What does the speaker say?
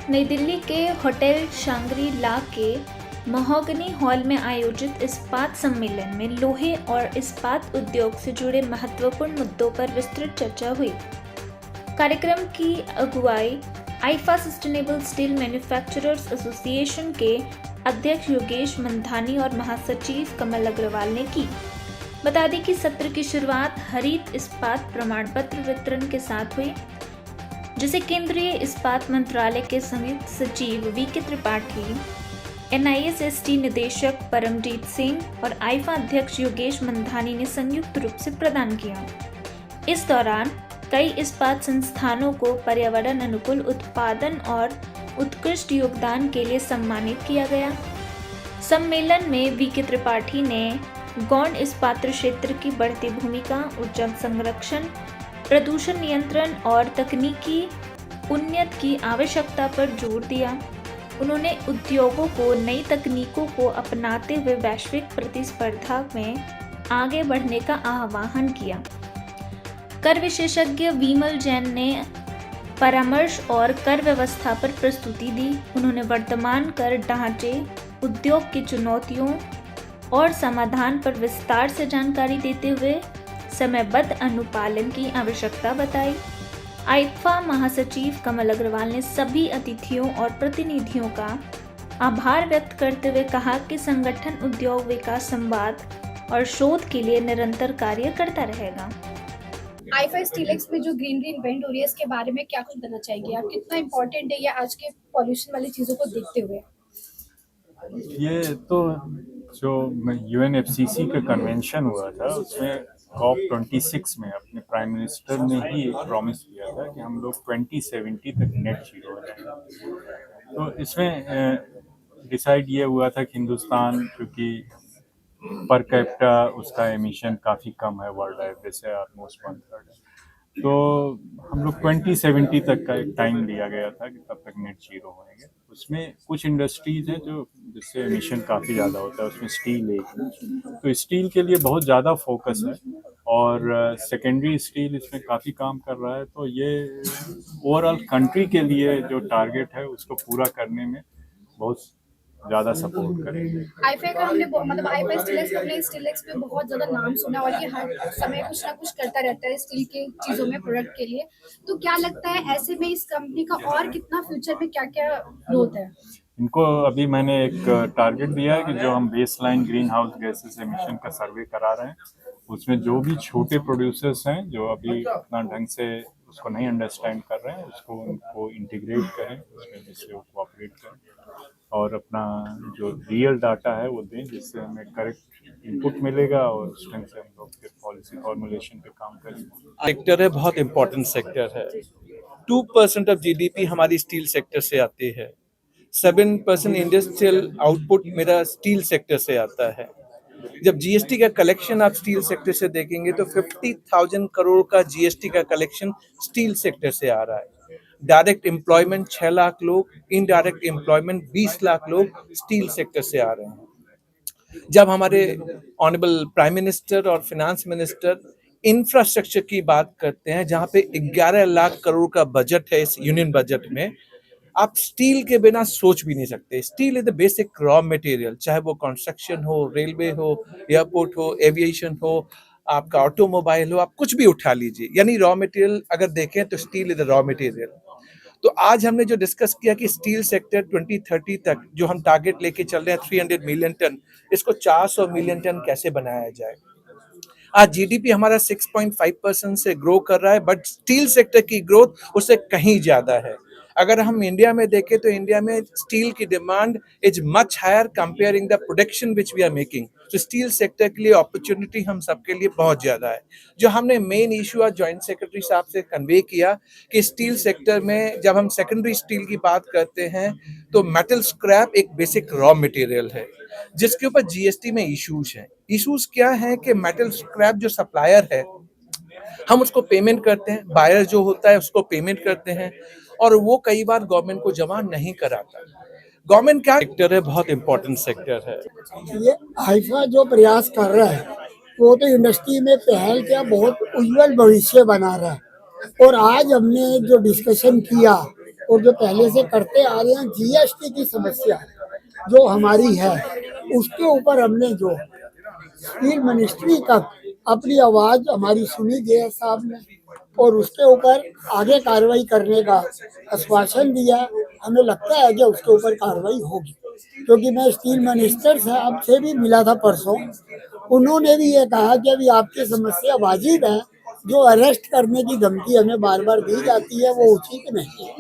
नई दिल्ली के होटल शांग्री ला के महोगनी हॉल में आयोजित इस्पात सम्मेलन में लोहे और इस्पात उद्योग से जुड़े महत्वपूर्ण मुद्दों पर विस्तृत चर्चा हुई। कार्यक्रम की अगुवाई IIFA sustainable steel manufacturers association के अध्यक्ष योगेश मंधानी और महासचिव कमल अग्रवाल ने की। बता दें कि सत्र की शुरुआत हरित इस्पात प्रमाण पत्र वितरण के साथ हुई, जिसे केंद्रीय इस्पात मंत्रालय के संयुक्त सचिव वीके त्रिपाठी, एनआईएसएसटी निदेशक परमजीत सिंह और आईफा अध्यक्ष योगेश मंधानी ने संयुक्त रूप से प्रदान किया। इस दौरान कई इस्पात संस्थानों को पर्यावरण अनुकूल उत्पादन और उत्कृष्ट योगदान के लिए सम्मानित किया गया। सम्मेलन में वीके त्रिपाठी ने गौण इस्पात क्षेत्र की बढ़ती भूमिका, ऊर्जा संरक्षण, प्रदूषण नियंत्रण और तकनीकी उन्नति की आवश्यकता पर जोर दिया। उन्होंने उद्योगों को नई तकनीकों को अपनाते हुए वैश्विक प्रतिस्पर्धा में आगे बढ़ने का आह्वान किया। कर विशेषज्ञ विमल जैन ने परामर्श और कर व्यवस्था पर प्रस्तुति दी। उन्होंने वर्तमान कर ढांचे, उद्योग की चुनौतियों और समाधान पर विस्तार से जानकारी देते हुए समयबद्ध अनुपालन की आवश्यकता बताई। आईफा महासचिव कमल अग्रवाल ने सभी अतिथियों और प्रतिनिधियों का आभार व्यक्त करते हुए कहा कि संगठन उद्योग विकास, संवाद और शोध के लिए निरंतर कार्य करता रहेगा। आईफा स्टीलेक्स में जो ग्रीनरी इन्वेंट हो रही है, इसके बारे में क्या कुछ बताना चाहेंगे आप? कितना इम्पोर्टेंट है ये आज के पॉल्यूशन वाली चीज़ों को देखते हुए? ये तो जो यूएनएफसीसी का कन्वेंशन हुआ था, उसमें COP26 में अपने प्राइम मिनिस्टर ने ही एक प्रॉमिस किया था कि हम लोग 2070 तक नेट जीरो हो जाएंगे। तो इसमें डिसाइड ये हुआ था कि हिंदुस्तान, क्योंकि पर कैपिटा उसका एमिशन काफ़ी कम है, वर्ल्ड एवरेज से ऑलमोस्ट 1/3 है, तो हम लोग 2070 तक का एक टाइम लिया गया था कि तब तक नेट जीरो होएंगे। उसमें कुछ इंडस्ट्रीज हैं जो जिससे एमिशन काफ़ी ज़्यादा होता है, उसमें स्टील एक है, तो स्टील के लिए बहुत ज़्यादा फोकस है और सेकेंडरी स्टील इसमें काफ़ी काम कर रहा है। तो ये ओवरऑल कंट्री के लिए जो टारगेट है उसको पूरा करने में बहुत ज़्यादा सपोर्ट करेंगे। आईफा का हमने मतलब आईफा स्टीलेक्स पे बहुत ज़्यादा नाम सुना और ये हर समय कुछ ना कुछ करता रहता है स्टील के चीज़ों में, प्रोडक्ट के लिए। तो क्या लगता है ऐसे में इस कंपनी का और कितना फ्यूचर में क्या क्या ग्रोथ है? इनको अभी मैंने एक टारगेट दिया है कि जो हम baseline green house gases emission का सर्वे करा रहे हैं, उसमें जो भी छोटे प्रोड्यूसर्स हैं जो अभी उतना ढंग से उसको नहीं अंडरस्टैंड कर रहे हैं, उसको उनको इंटीग्रेट करें, उसमें जिससे वो कोऑपरेट करें और अपना जो रियल डाटा है वो दें, जिससे हमें करेक्ट इनपुट मिलेगा और उस ढंग से हम लोग फिर पॉलिसी फॉर्मुलेशन पे काम करेंगे। सेक्टर है, बहुत इंपॉर्टेंट सेक्टर है। 2% ऑफ जीडीपी हमारी स्टील सेक्टर से आती है। 7% इंडस्ट्रियल आउटपुट मेरा स्टील सेक्टर से आता है। जब जीएसटी का कलेक्शन आप स्टील सेक्टर से देखेंगे तो 50,000 करोड़ का जीएसटी का कलेक्शन स्टील सेक्टर से आ रहा है। डायरेक्ट एम्प्लॉयमेंट 6 लाख लोग, इनडायरेक्ट एम्प्लॉयमेंट 20 लाख लोग स्टील सेक्टर से आ रहे हैं। जब हमारे ऑनरेबल प्राइम मिनिस्टर और फिनेंस मिनिस्टर इंफ्रास्ट्रक्चर की बात करते हैं, जहां पे 11 लाख करोड़ का बजट है इस यूनियन बजट में, आप स्टील के बिना सोच भी नहीं सकते। Steel is the basic raw material, चाहे वो कंस्ट्रक्शन हो, रेलवे हो, एयरपोर्ट हो, एविएशन हो, आपका ऑटोमोबाइल हो, आप कुछ भी उठा लीजिए, यानी रॉ मटेरियल अगर देखें तो steel is the raw material. तो आज हमने जो डिस्कस किया कि स्टील सेक्टर 2030 तक जो हम टारगेट लेके चल रहे हैं 300 मिलियन टन, इसको 400 मिलियन टन कैसे बनाया जाए। आज जीडीपी हमारा 6.5% से ग्रो कर रहा है, बट स्टील सेक्टर की ग्रोथ उससे कहीं ज्यादा है। अगर हम इंडिया में देखें तो इंडिया में स्टील की demand is much higher comparing the production which we are making. तो स्टील सेक्टर के लिए अपॉर्चुनिटी हम सबके लिए बहुत ज्यादा है। जो हमने मेन इशू आज जॉइंट सेक्रेटरी साहब से कन्वे किया कि स्टील सेक्टर में जब हम सेकेंडरी स्टील की बात करते हैं तो मेटल स्क्रैप एक बेसिक रॉ मटेरियल है जिसके ऊपर जीएसटी में इश्यूज हैं। इश्यूज क्या है कि मेटल स्क्रैप जो सप्लायर है हम उसको पेमेंट करते हैं, बायर जो होता है उसको पेमेंट करते हैं और वो कई बार गवर्नमेंट को जमा नहीं कराता। गवर्नमेंट क्या सेक्टर है, बहुत इंपॉर्टेंट सेक्टर है। ये आईफा जो प्रयास कर रहा है वो तो इंडस्ट्री में पहल क्या बहुत उज्जवल भविष्य बना रहा है। और आज हमने जो डिस्कशन किया और जो पहले से करते आ रहे हैं, जीएसटी की समस्या जो हमारी है उसके ऊपर हमने जो स्टील मिनिस्ट्री तक अपनी आवाज हमारी सुनी गई साहब ने और उसके ऊपर आगे कार्रवाई करने का आश्वासन दिया। हमें लगता है कि उसके ऊपर कार्रवाई होगी, क्योंकि मैं स्टील मिनिस्टर साहब से भी मिला था परसों। उन्होंने भी ये कहा कि अभी आपकी समस्या वाजिब है, जो अरेस्ट करने की धमकी हमें बार बार दी जाती है वो उचित नहीं है।